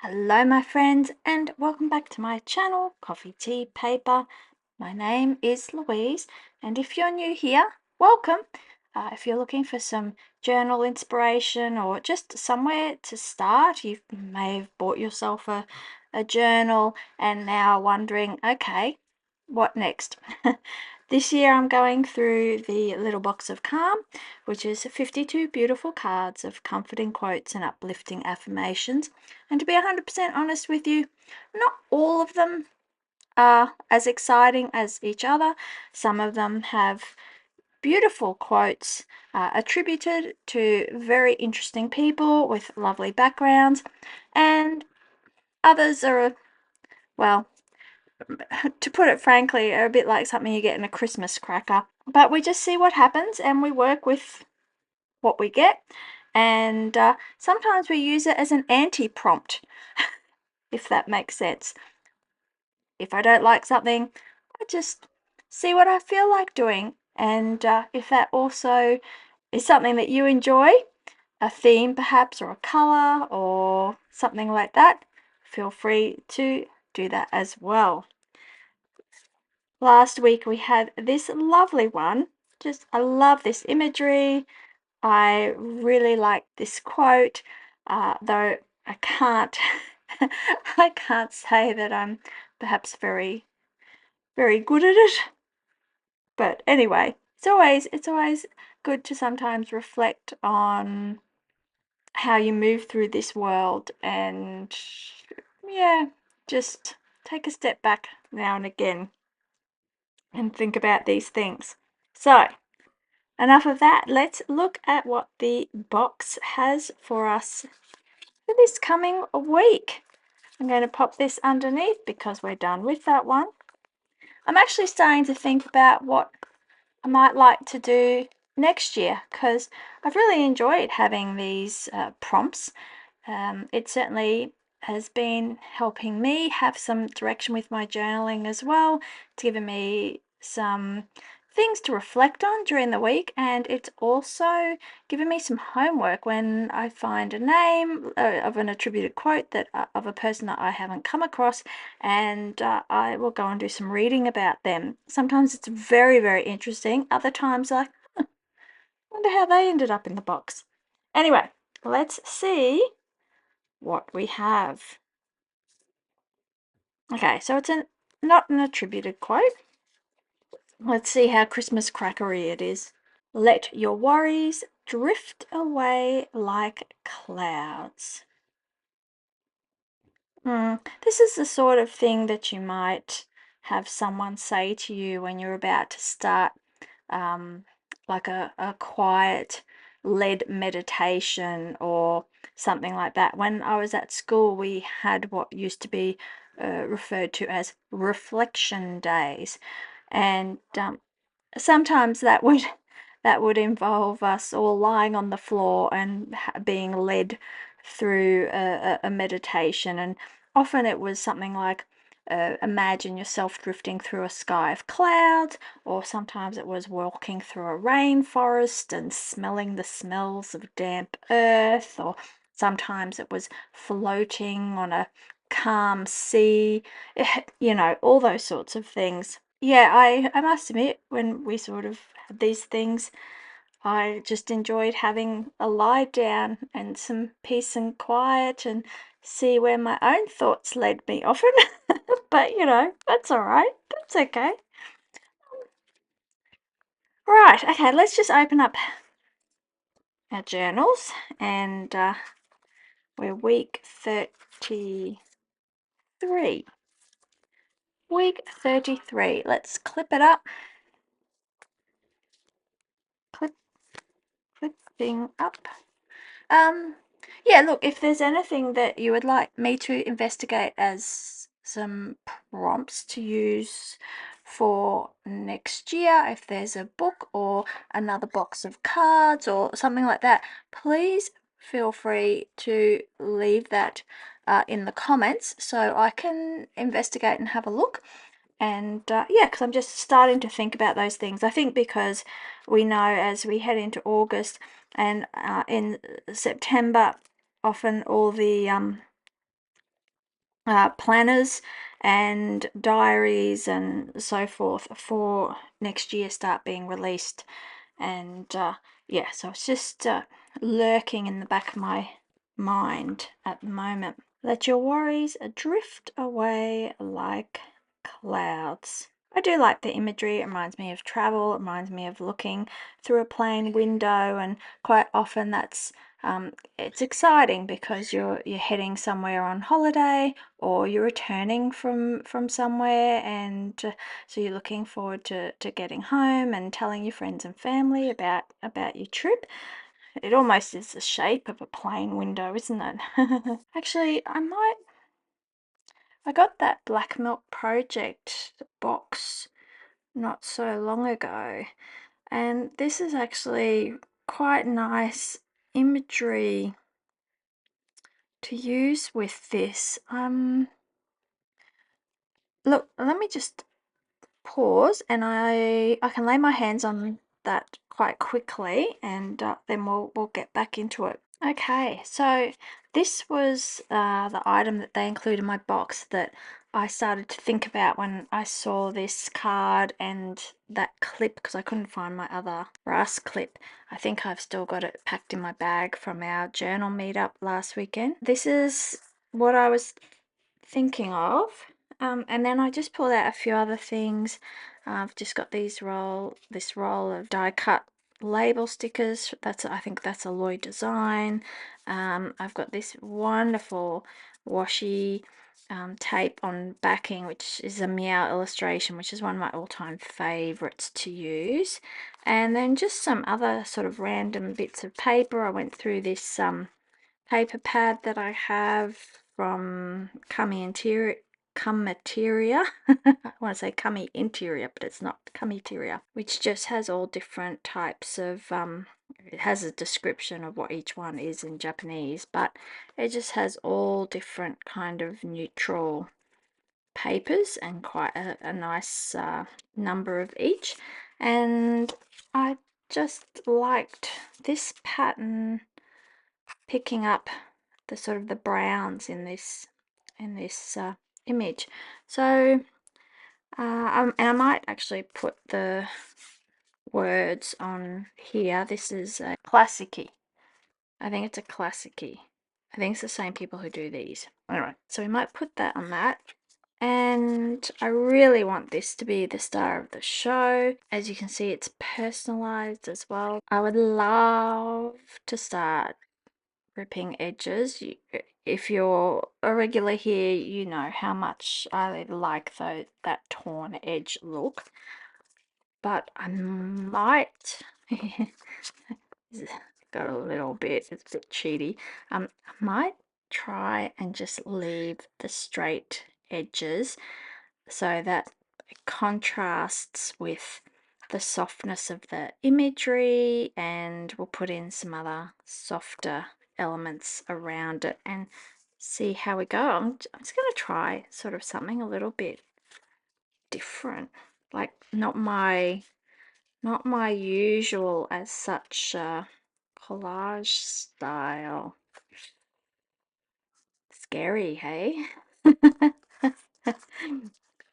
Hello my friends and welcome back to my channel, Coffee Tea Paper. My name is Louise and if you're new here, welcome. If you're looking for some journal inspiration or just somewhere to start, you may have bought yourself a journal and now wondering, okay, what next? This year I'm going through the Little Box of Calm, which is 52 beautiful cards of comforting quotes and uplifting affirmations. And to be 100% honest with you, not all of them are as exciting as each other. Some of them have beautiful quotes attributed to very interesting people with lovely backgrounds, and others are, well, to put it frankly, are a bit like something you get in a Christmas cracker. But we just see what happens and we work with what we get, and sometimes we use it as an anti-prompt, if that makes sense. If I don't like something, I just see what I feel like doing, and if that also is something that you enjoy, a theme perhaps, or a color, or something like that, feel free to do that as well. Last week we had this lovely one. I love this imagery. I really like this quote, though I can't I can't say that I'm perhaps very good at it. But anyway, it's always good to sometimes reflect on how you move through this world and yeah, just take a step back now and again and think about these things. So, enough of that. Let's look at what the box has for us for this coming week. I'm going to pop this underneath because we're done with that one. I'm actually starting to think about what I might like to do next year because I've really enjoyed having these prompts. It certainly has been helping me have some direction with my journaling as well. It's given me some things to reflect on during the week, and it's also given me some homework when I find a name of an attributed quote that of a person that I haven't come across, and I will go and do some reading about them. Sometimes it's very interesting, other times I wonder how they ended up in the box. Anyway, let's see what we have. Okay, so it's not an attributed quote. Let's see how Christmas crackery it is. Let your worries drift away like clouds. This is the sort of thing that you might have someone say to you when you're about to start like a quiet led meditation or something like that. When I was at school, we had what used to be referred to as reflection days, and sometimes that would involve us all lying on the floor and being led through a meditation, and often it was something like imagine yourself drifting through a sky of clouds, or sometimes it was walking through a rainforest and smelling the smells of damp earth, or sometimes it was floating on a calm sea, you know, all those sorts of things. Yeah, I must admit, when we sort of had these things, I just enjoyed having a lie down and some peace and quiet and see where my own thoughts led me often. But, you know, that's all right. That's okay. Right, okay, let's just open up our journals, and we're week 33. Week 33. Let's clip it up. Clipping up. Yeah, look, if there's anything that you would like me to investigate as some prompts to use for next year, if there's a book or another box of cards or something like that, please feel free to leave that in the comments so I can investigate and have a look. And yeah, because I'm just starting to think about those things. I think because we know as we head into August and in September, often all the planners and diaries and so forth for next year start being released. And yeah, so it's just lurking in the back of my mind at the moment. Let your worries drift away like clouds. I do like the imagery. It reminds me of travel. It reminds me of looking through a plane window, and quite often that's it's exciting because you're heading somewhere on holiday, or you're returning from somewhere, and so you're looking forward to getting home and telling your friends and family about your trip. It almost is the shape of a plane window, isn't it? Actually, I got that Black Milk Project box not so long ago, and this is actually quite nice imagery to use with this. Look, let me just pause, and I can lay my hands on that quite quickly, and then we'll get back into it. Okay, so this was the item that they included in my box that I started to think about when I saw this card and that clip, because I couldn't find my other brass clip. I think I've still got it packed in my bag from our journal meetup last weekend. This is what I was thinking of. And then I just pulled out a few other things. I've just got this roll of die cut label stickers. I think that's a Lloyd design. I've got this wonderful washi tape on backing, which is a meow illustration, which is one of my all-time favorites to use. And then just some other sort of random bits of paper. I went through this paper pad that I have from Cummy Materia. I want to say Cummy Interior, but it's not Cummy Interior, which just has all different types of it has a description of what each one is in Japanese, but it just has all different kind of neutral papers and quite a nice number of each. And I just liked this pattern, picking up the sort of the browns in this image. So and I might actually put the words on here. This is a classicy. I think it's a classicy. I think it's the same people who do these. Alright, so we might put that on that. And I really want this to be the star of the show. As you can see, it's personalized as well. I would love to start ripping edges. If you're a regular here, you know how much I like that torn edge look. But I might got a little bit, it's a bit cheaty. I might try and just leave the straight edges so that it contrasts with the softness of the imagery, and we'll put in some other softer elements around it and see how we go. I'm just going to try sort of something a little bit different, like not my usual as such collage style. Scary, hey?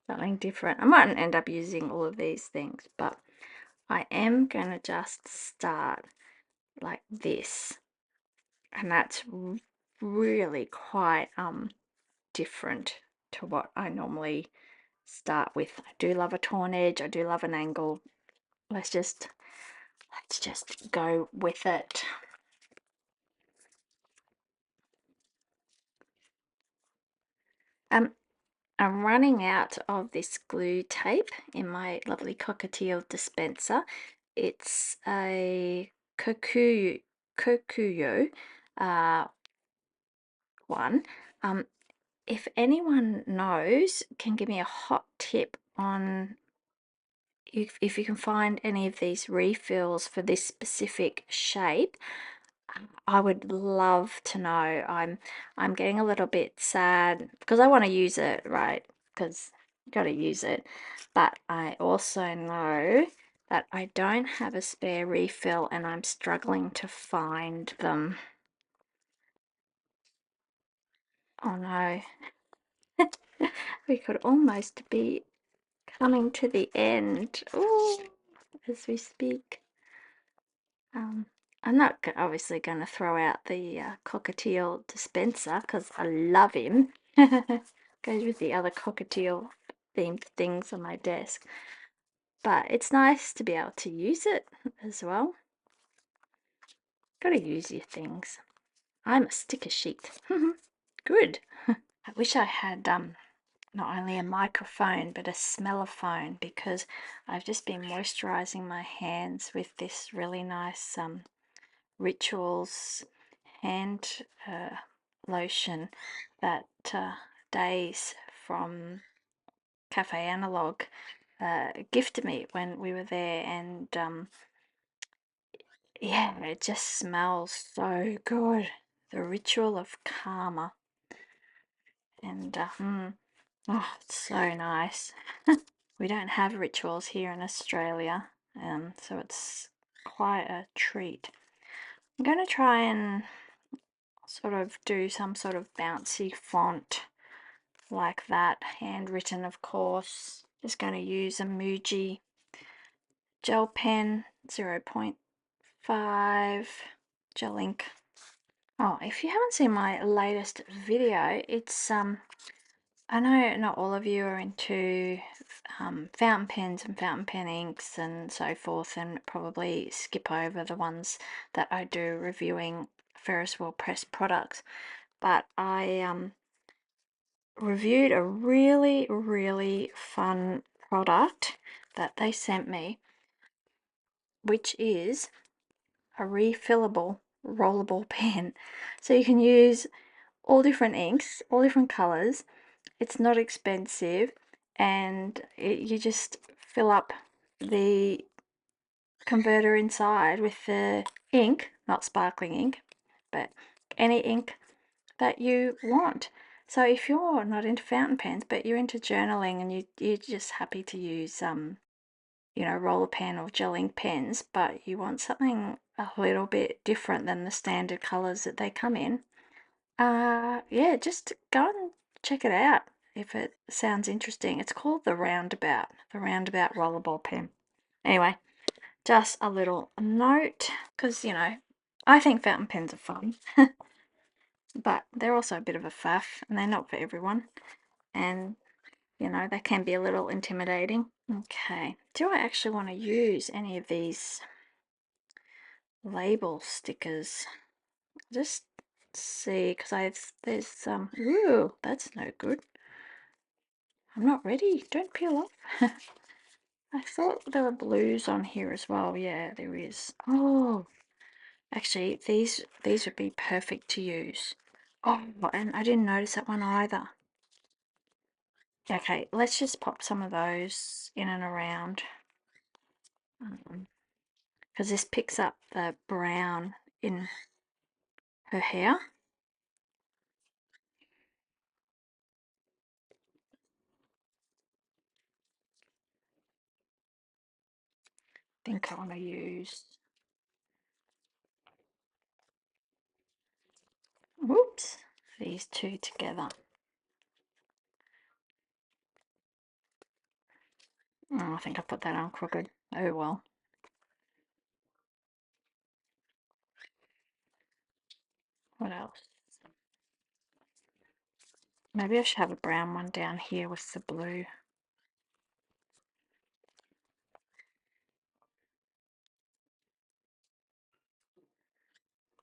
Something different. I mightn't end up using all of these things, but I am going to just start like this, and that's really quite different to what I normally start with. I do love a torn edge. I do love an angle. Let's just go with it. I'm running out of this glue tape in my lovely cockatiel dispenser. It's a kokuyo one. If anyone knows, can give me a hot tip on if you can find any of these refills for this specific shape, I would love to know. I'm getting a little bit sad because I want to use it, right? Because you got to use it. But I also know that I don't have a spare refill and I'm struggling to find them. Oh no. We could almost be coming to the end. Ooh, as we speak. I'm not obviously going to throw out the cockatiel dispenser because I love him. Goes with the other cockatiel themed things on my desk. But it's nice to be able to use it as well. Gotta use your things. I'm a sticker sheet. Good. I wish I had not only a microphone but a smellophone, because I've just been moisturizing my hands with this really nice Rituals hand lotion that Days from Cafe Analog gifted me when we were there, and yeah, it just smells so good. The Ritual of Karma, and oh, it's so nice. We don't have rituals here in Australia, so it's quite a treat. I'm going to try and sort of do some sort of bouncy font like that, handwritten of course. Just going to use a Muji gel pen 0.5 gel ink. Oh, if you haven't seen my latest video, it's I know not all of you are into fountain pens and fountain pen inks and so forth, and probably skip over the ones that I do reviewing Ferris Wheel Press products, but I reviewed a really fun product that they sent me, which is a refillable rollable pen. So you can use all different inks, all different colors. It's not expensive, and you just fill up the converter inside with the ink, not sparkling ink, but any ink that you want. So if you're not into fountain pens but you're into journaling and you're just happy to use roller pen or gel ink pens, but you want something a little bit different than the standard colors that they come in, yeah, just go and check it out if it sounds interesting. It's called the Roundabout Rollerball Pen. Anyway, just a little note, because I think fountain pens are fun. But they're also a bit of a faff, and they're not for everyone, and they can be a little intimidating. Okay, do I actually want to use any of these label stickers? Just see, because there's ooh, that's no good. I'm not ready. Don't peel off. I thought there were blues on here as well. Yeah, there is. Oh, actually, these would be perfect to use. Oh, and I didn't notice that one either. Okay, let's just pop some of those in and around, because this picks up the brown in her hair. I think I want to use, whoops, these two together. Oh, I think I put that on crooked. Oh well. What else? Maybe I should have a brown one down here with the blue.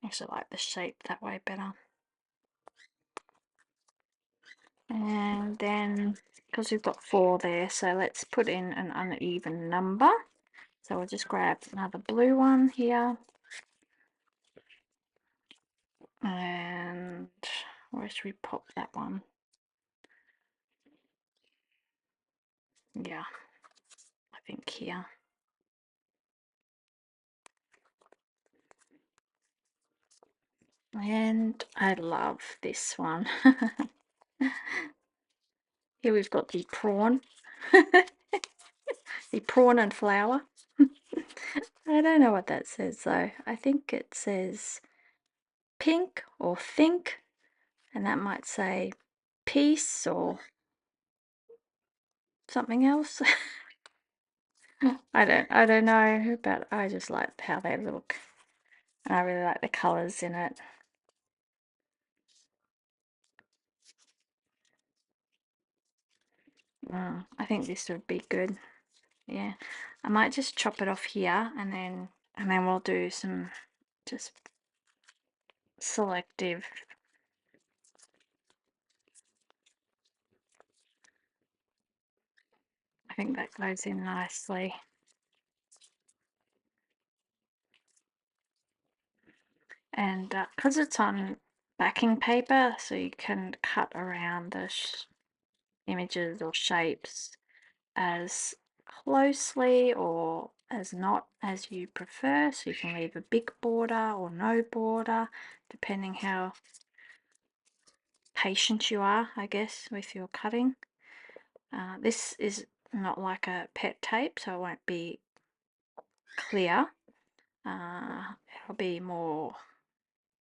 I actually like the shape that way better. And then, because we've got 4 there, so let's put in an uneven number. So we'll just grab another blue one here. And where should we pop that one? Yeah, I think here. And I love this one. Here we've got the prawn. The prawn and flower. I don't know what that says though. I think it says pink or think, and that might say peace or something else. I don't know, but I just like how they look. And I really like the colours in it. I think this would be good. Yeah. I might just chop it off here and then we'll do some just selective. I think that goes in nicely. And because it's on backing paper, so you can cut around the images or shapes as closely or as not as you prefer. So you can leave a big border or no border, depending how patient you are, I guess, with your cutting. This is not like a pet tape, so it won't be clear. It'll be more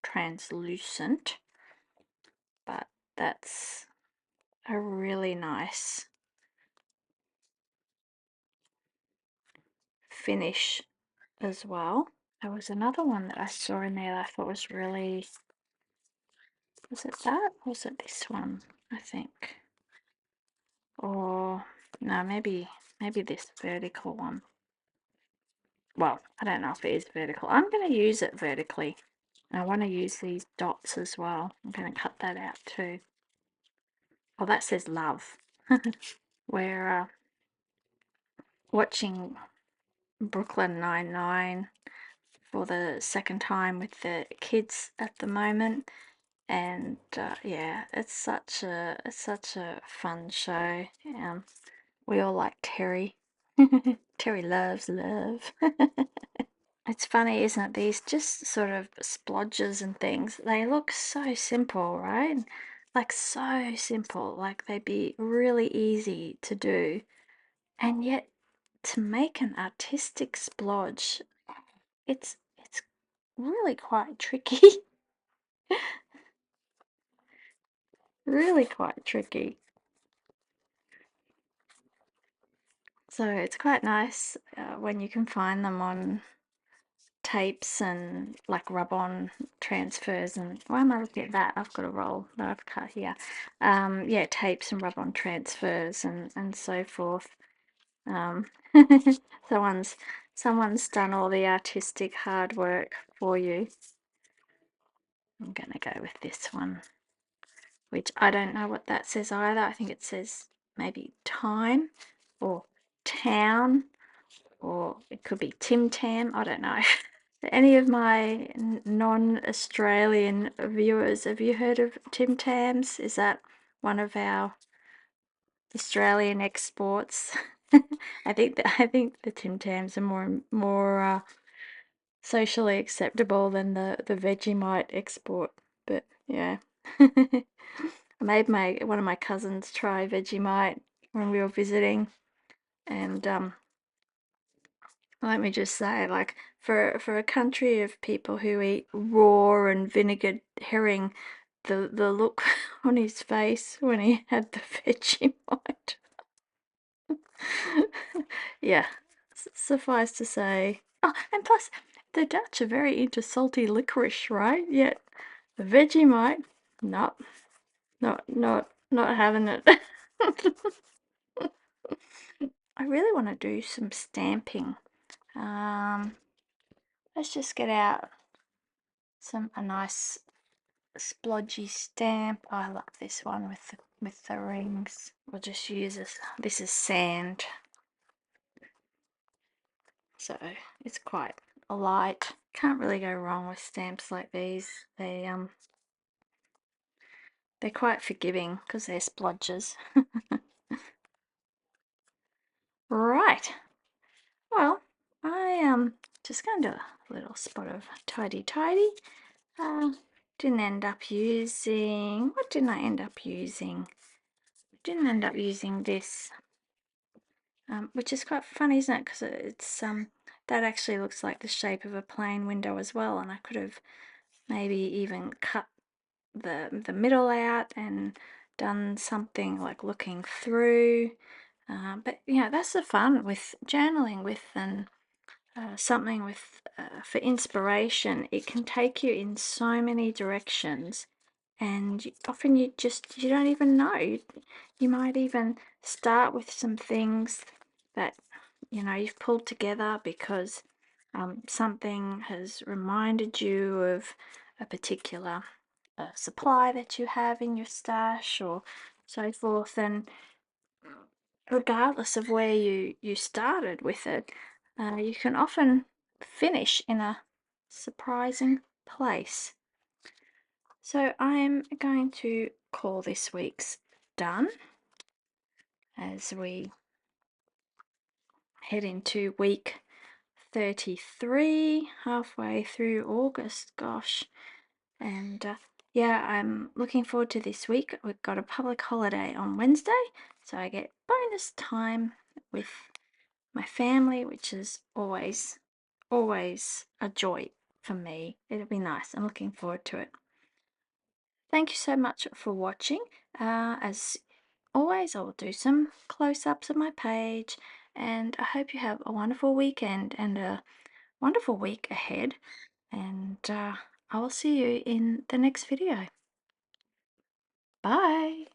translucent, but that's a really nice finish as well. There was another one that I saw in there that I thought was really, was it that? Or was it this one? I think. Or no, maybe this vertical one. Well, I don't know if it is vertical. I'm going to use it vertically. And I want to use these dots as well. I'm going to cut that out too. Oh, that says love. We're watching Brooklyn Nine-Nine for the second time with the kids at the moment, and yeah, it's such a fun show. We all like Terry. Terry loves love. It's funny, isn't it? These just sort of splodges and things, they look so simple, right? Like so simple, like they'd be really easy to do. And yet to make an artistic splodge, it's really quite tricky. Really quite tricky. So it's quite nice when you can find them on tapes and like rub-on transfers. And why am I looking at that? I've got a roll that I've cut here. Yeah, tapes and rub-on transfers and so forth. Um, someone's done all the artistic hard work for you. I'm gonna go with this one, which I don't know what that says either. I think it says maybe time or town, or it could be Tim Tam. I don't know. Any of my non-Australian viewers, have you heard of Tim Tams? Is that one of our Australian exports? I think the Tim Tams are more socially acceptable than the Vegemite export. But yeah, I made one of my cousins try Vegemite when we were visiting, and let me just say, like for a country of people who eat raw and vinegared herring, the look on his face when he had the Vegemite. Yeah, suffice to say. Oh, and plus, the Dutch are very into salty licorice, right? Yet the Vegemite, nope, not having it. I really want to do some stamping. Let's just get out a nice splodgy stamp. Oh, I love this one with the rings. We'll just use this. This is sand, so it's quite light. Can't really go wrong with stamps like these. They're quite forgiving because they're splodges. Right. Well, I just going to do a little spot of tidy. Didn't end up using. What didn't I end up using? Didn't end up using this, which is quite funny, isn't it? Because it's that actually looks like the shape of a plane window as well, and I could have maybe even cut the middle out and done something like looking through. But that's the fun with journaling with and something with for inspiration. It can take you in so many directions, and often you don't even know. You might even start with some things that you've pulled together because something has reminded you of a particular supply that you have in your stash or so forth. And regardless of where you started with it, you can often finish in a surprising place. So I'm going to call this week's done as we head into week 33, halfway through August. Gosh. And yeah, I'm looking forward to this week. We've got a public holiday on Wednesday, so I get bonus time with my family, which is always a joy for me. It'll be nice. I'm looking forward to it. Thank you so much for watching. As always, I will do some close-ups of my page, and I hope you have a wonderful weekend and a wonderful week ahead. And I will see you in the next video. Bye.